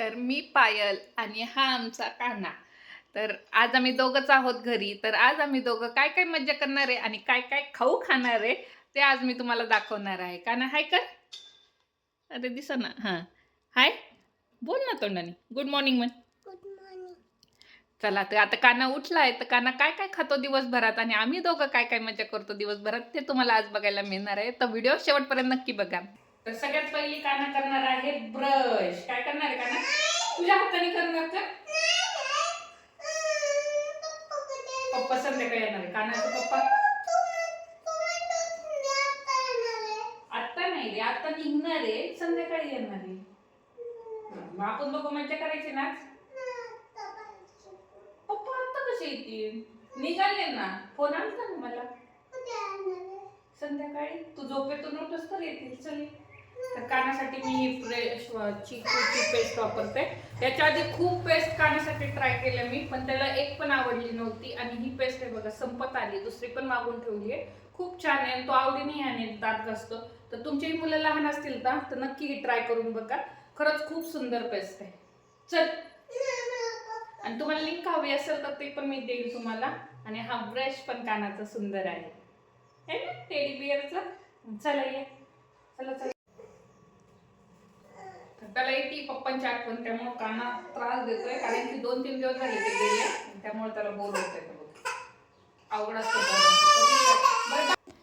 तर मी पायल आणि हा आमचा कान्हा. तर आज आम्ही दोघंच आहोत घरी. तर आज आम्ही दोघं काय काय मज्जा करणार आहे आणि काय काय खाऊ खाणार आहे ते आज मी तुम्हाला दाखवणार आहे. कान्हा हाय कर. अरे दिसा ना. हां हाय बोल ना तोंडाने. गुड मॉर्निंग म्हण. चला तर आता कान्हा उठलाय तर कान्हा काय काय खातो दिवसभरात आणि आम्ही दोघं काय काय मजा करतो दिवसभरात ते तुम्हाला आज बघायला मिळणार आहे. तर व्हिडिओ शेवटपर्यंत नक्की बघा. तर सगळ्यात पहिली कान्हा करणार आहे ब्रश. काय करणार आहे कान्हा? तुझ्या हाताने करणार का? पप्पा संध्याकाळी येणार आहे. कान्हाचा पप्पा आता नाही रे, आता निघणार आहे, संध्याकाळी येणार आहे. मग आपण दोघं मज्जा करायची ना. पप्पा आता कसे येतील? निघाले ना. फोन आलता ना मला. संध्याकाळी तू झोपेतून उठस तर येतील. चल. तर कानासाठी मी ही फ्रेश चिकूची पेस्ट वापरते. त्याच्या आधी खूप पेस्ट कानासाठी ट्राय केल्या मी, पण त्याला एक पण आवडली नव्हती. आणि ही पेस्ट आहे बघा संपत आली, दुसरी पण मागून ठेवली आहे. खूप छान आहे, तो आवडीने याने दात घासतो. तर तुमचीही मुलं लहान असतील ना तर नक्की ही ट्राय करून बघा. खरंच खूप सुंदर पेस्ट आहे. चल. आणि तुम्हाला लिंक हवी असेल तर ते पण मी देईन तुम्हाला. आणि हा ब्रश पण कानाचा सुंदर आहे ना टेडी बिअरचा. चला ये, चला चला. त्याला येते पप्पांची आठवण, त्यामुळे काना त्रास देतोय कारण की 2-3 दिवस झाले ते गेले, त्यामुळे त्याला बोर होतंय. आवड असतं.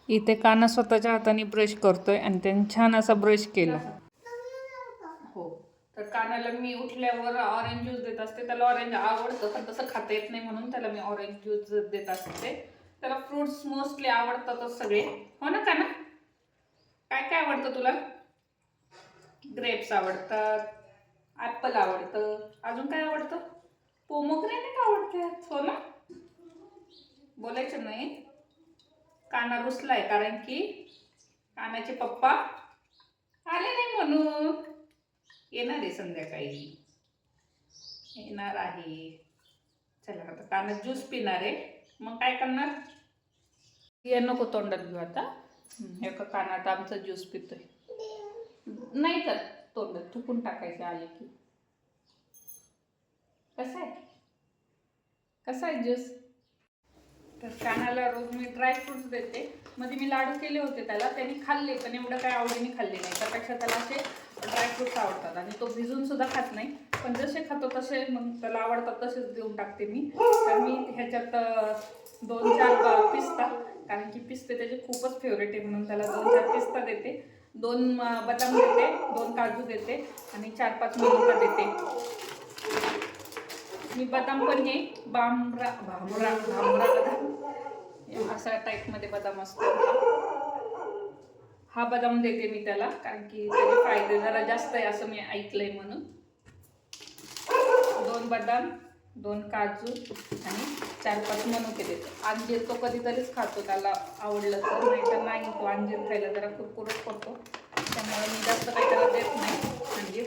इथे काना स्वतःच्या हाताने ब्रश करतोय आणि त्याने छान असा ब्रश केला. हो. तर कानाला मी उठल्यावर ऑरेंज ज्यूस देत असते. त्याला ऑरेंज आवडतं पण तसं खाता येत नाही म्हणून त्याला मी ऑरेंज ज्यूस देत असते. त्याला फ्रुट्स मोस्टली आवडतातच सगळे. हो ना काना? काय काय आवडतं तुला? ग्रेप्स आवडतात, ॲपल आवडतं, अजून काय आवडतं? पोमोग्रेनेट आवडतात. हो ना? बोलायचं नाही. काना रुसलाय कारण की कानाचे पप्पा आले नाही म्हणून. येणार आहे संध्याकाळी, येणार आहे. चला आता काना ज्यूस पिणार आहे. मग काय करणार? हे नको तोंडात घेऊ आता. एका कानात आमचा ज्यूस पितोय. नाही तर तोंडात थुकून टाकायचे आले की. कसा आहे ज्यूस? तर कानाला रोज मी ड्रायफ्रुट्स देते. मध्ये मी लाडू केले होते त्याला, त्यांनी खाल्ले पण एवढं काय आवडीने खाल्ले नाही. त्यापेक्षा त्याला असे ड्रायफ्रुट्स आवडतात आणि तो भिजून सुद्धा खात नाही. पण जसे खातो तसे मग त्याला आवडतात तसेच देऊन टाकते मी. तर मी ह्याच्यात 2-4 पिस्ता, कारण की पिस्ते त्याचे खूपच फेवरेट आहे म्हणून त्याला 2-4 पिस्ता देते, 2 बदाम देते, 2 काजू देते आणि 4-5 मनुका देते. मी बदाम पण हे भामरा बदाम असा टाईपमध्ये बदाम असतो. हा बदाम देते मी त्याला कारण की त्याचे फायदे जरा जास्त आहे असं मी ऐकलंय म्हणून. 2 बदाम, 2 काजू आणि 4-5 मनुके देते. अंजीर तो कधीतरीच खातो, त्याला आवडलं तर, नाही तर नाही. तो अंजीर खायला जरा कुरकुरत पडतो, त्यामुळे मी जास्त काही त्याला देत नाही अंजीर.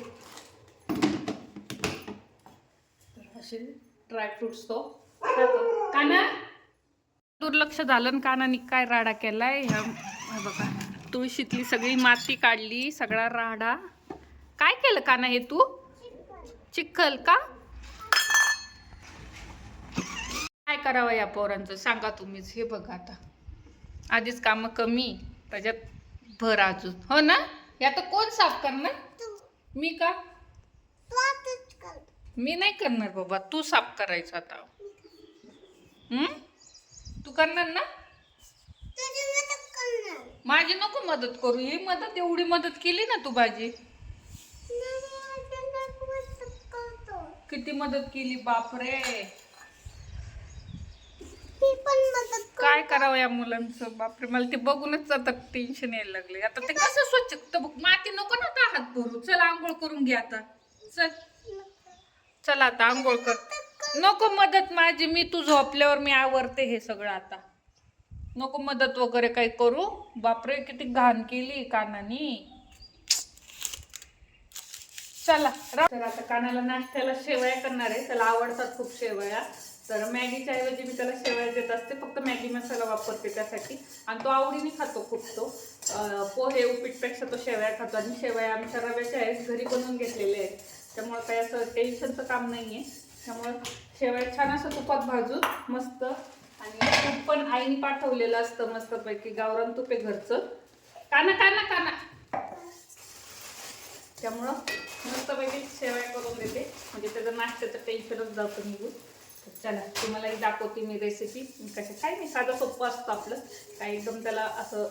असे ड्रायफ्रुट्स तो खातो. काना दुर्लक्ष झालं, कानाने काय राडा केलाय. बघा तुळशीतली सगळी माती काढली, सगळा राडा. काय केलं काना हे तू? चिखल का? काय करावं या पोरांचं सांगा तुम्हीच. हे बघा आता आधीच काम कमी, त्याच्यात भर अजून. हो ना? या तर कोण साफ करणार? मी का? मी नाही करणार बाबा, तू साफ करायचं आता. तू करणार ना? माझी नको मदत करू. ही मदत, एवढी मदत केली ना तू माझी. किती मदत केली बापरे. काय करावं या मुलांचं बापरे. मला ते बघूनच आता टेन्शन यायला लागले. आता ते कसं स्वच्छ, माती नको ना आता हात भरू. चल आंघोळ करून घे आता. चल चला आता आंघोळ कर. नको मदत माझी, मी तू झोपल्यावर मी आवरते हे सगळं आता. नको मदत वगैरे काही करू. बापरे किती घाण केली कानानी. चला. तर आता कानाला नाश्त्याला शेवया करणार आहे, त्याला आवडतात खूप शेवया. तर मॅगीच्या ऐवजी मी त्याला शेवया देत असते, फक्त मॅगी मसाला वापरते त्यासाठी. आणि तो आवडीने खातो खूप. तो पोहे उपीटपेक्षा तो शेवया खातो. आणि शेवया आमच्या रव्याच्या आहेत, घरी बनवून घेतलेले आहेत. त्यामुळं काही असं टेन्शनचं काम नाही आहे. त्यामुळं शेवया छान असं तुपात भाजून मस्त, आणि तूप पण आईने पाठवलेलं असतं मस्तपैकी, गावरान तूप आहे घरचं. काना काना काना, त्यामुळं मस्तपैकी शेवया करून देते, म्हणजे त्याचं नाश्त्याचं टेन्शनच जातं निघून. तर चला तुम्हालाही दाखवते मी रेसिपी. कसं काय नाही, साधं सोपं असतं आपलं, काही एकदम त्याला असं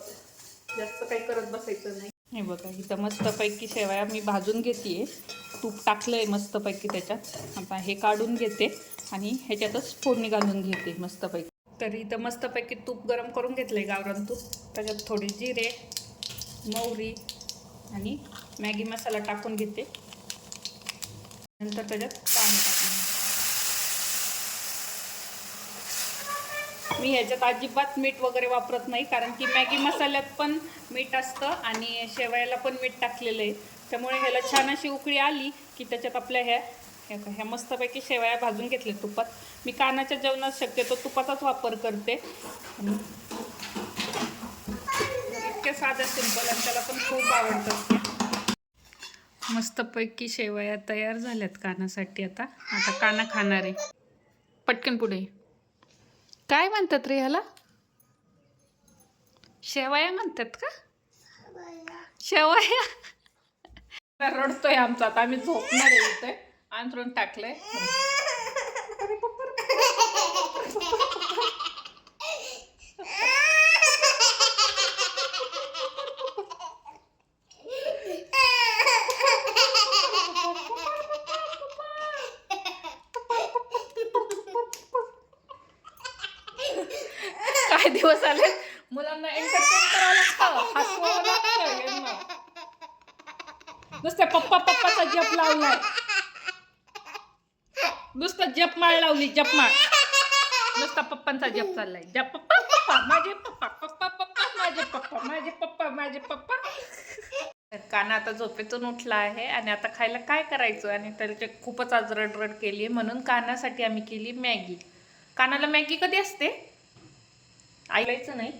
जास्त काही करत बसायचं नाही. हे बघा इथं मस्तपैकी शेवया मी भाजून घेते, तूप टाकलं आहे मस्तपैकी त्याच्यात. आता हे काढून घेते आणि ह्याच्यातच फोडणी घालून घेते मस्तपैकी. तर इथं मस्तपैकी तूप गरम करून घेतलं आहे, गावरान तूप. त्याच्यात थोडी जिरे, मोहरी आणि मॅगी मसाला टाकून घेते. नंतर त्याच्यात पाणी टाकून, मी ह्याच्यात अजिबात मीठ वगैरे वापरत नाही, कारण की मॅगी मसाल्यात पण मीठ असतं आणि शेवयाला पण मीठ टाकलेलं आहे. त्यामुळे ह्याला छान अशी उकळी आली की त्याच्यात आपल्या ह्या मस्तपैकी शेवया भाजून घेतल्या तुपात. मी कानाच्या जेवणात शक्यतो तुपाचाच वापर करते. इतके साधं सिंपल, आणि त्याला पण खूप आवडतं. मस्तपैकी शेवया तयार झाल्यात कानासाठी. आता काना खाणार आहे. पटकन पुढे. काय म्हणतात रे ह्याला? शेवया म्हणतात का? शेवया. रडतोय आमचा. आता आम्ही झोपणार आहे, इथे अंथरून टाकलंय. काय दिवस आले, मुलांना एंटरटेन करावं लागतं, हसवावं लागतं. नुसतं पप्पा पप्पाचा जप लावलाय, नुसतं जपमाळ लावली, जपमाळ. नुसता पप्पांचा जप चाललाय. जप पप्पा पप्पा माझे पप्पा, पप्पा पप्पा माझे पप्पा, माझे पप्पा माझे पप्पा. काना आता झोपेतून उठला आहे आणि आता खायला काय करायचं, आणि त्याचे खूपच आज रडरड केली आहे, म्हणून कानासाठी आम्ही केली मॅगी. कानाला मॅगी कधी असते? ऐकायचं नाही,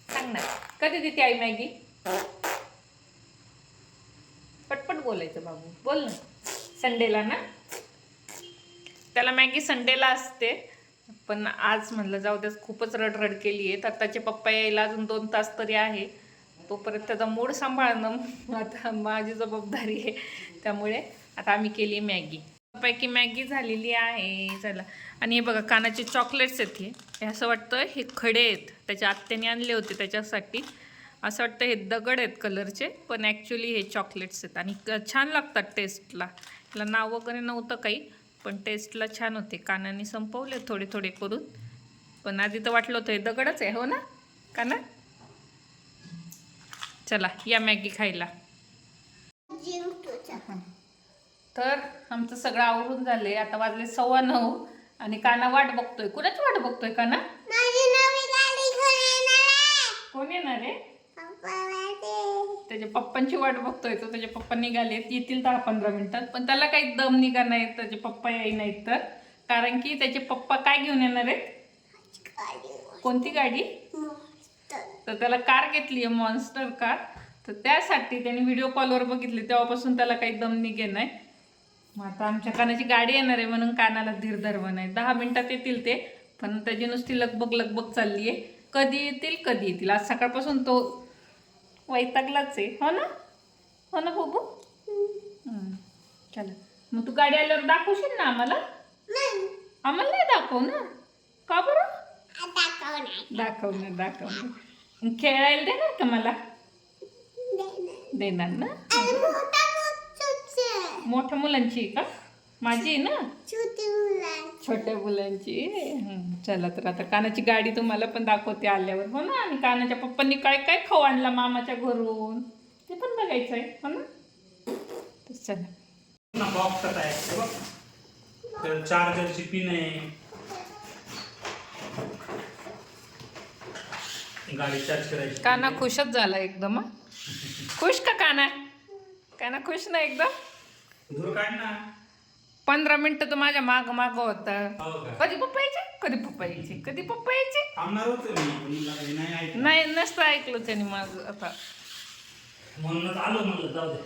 सांग ना कधी देते आई मॅगी? पटपट बोलायचं बाबू, बोल ना. संडेला ना, त्याला मॅगी संडेला असते. पण आज म्हणलं जाऊ द्या, खूपच रडरड केली आहे. तर त्याचे पप्पा यायला अजून 2 तास तरी आहे, तोपर्यंत त्याचा मूड सांभाळणं आता माझी जबाबदारी आहे. त्यामुळे आता आम्ही केली मॅगी. पैकी मॅगी झालेली आहे. चला, आणि हे बघा कानाचे चॉकलेट्स आहेत. हे असं वाटतं हे खडे आहेत, त्याच्या आत्याने आणले होते त्याच्यासाठी. असं वाटतं हे दगड आहेत कलरचे, पण ॲक्च्युली हे चॉकलेट्स आहेत आणि छान लागतात टेस्टला. याला नाव वगैरे नव्हतं काही, पण टेस्टला छान होते. कानाने संपवले थोडे थोडे करून, पण आधी तर वाटलं होतं हे दगडच आहे. हो ना काना? चला या मॅगी खायला. तर आमचं सगळं आवरून झाले. आता वाजले 9:15 आणि काना वाट बघतोय. कुणाची वाट बघतोय काना? कोण येणार आहे? त्याच्या पप्पांची वाट बघतोय तो. त्याचे पप्पा निघालेत, येतील 10-15 मिनिटात, पण त्याला काही दम निघा नाही त्याचे पप्पा याय नाहीत तर. कारण की त्याचे पप्पा काय घेऊन येणार आहेत? कोणती गाडी? तर त्याला कार घेतली आहे, मॉन्स्टर कार. तर त्यासाठी त्याने व्हिडिओ कॉलवर बघितले, तेव्हापासून त्याला काही दम निघे नाही. मग आता आमच्या कानाची गाडी येणार आहे, म्हणून कानाला धीर धरवा नाही. 10 मिनिटात येतील ते, पण त्याची नुसती लगबग चालली आहे. कधी येतील. आज सकाळपासून तो वैतागलाच आहे. हो ना, हो ना बाबू? चला मग तू गाडी आल्यावर दाखवशील ना आम्हाला? आम्हाला नाही दाखवणार का बरं? दाखवणार. खेळायला देणार का मला? देणार ना. मोठ्या मुलांची का? माझी ना, छोट्या मुलांची. चला तर आता कानाची गाडी तुम्हाला पण दाखवते आल्यावर. हो ना, आणि कानाच्या पप्पांनी काय काय खाऊ आणला मामाच्या घरून ते पण बघायचं आहे. हो ना, तर चला. चार्जरची पिन आहे, गाडी चार्ज करायची. काना खुशच झाला एकदम. खुश का काना? काना खुश ना एकदम. दूर काढ ना. 15 मिनिटं तर माझ्या माग होता. हो का? कधी पप्पा यायचे. थांबणार होतो मी, नाही नसतं ऐकलं त्याने माझं. आता म्हणूनच आलो, म्हणलं जाऊ दे.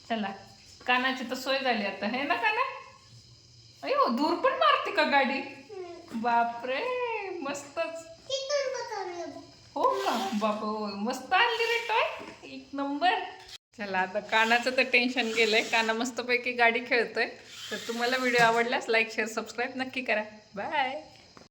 चला कानाची तर सोय झाली आता हे ना काना. अयो धूर पण मारते का गाडी. बापरे मस्तच. हो का बाप मस्त आणली रे टॉय एक नंबर. चला आता कानाचं तर टेन्शन गेलंय. काना मस्तपैकी गाडी खेळतोय. तर तुम्हाला व्हिडिओ आवडल्यास लाईक शेअर सबस्क्राईब नक्की करा. बाय.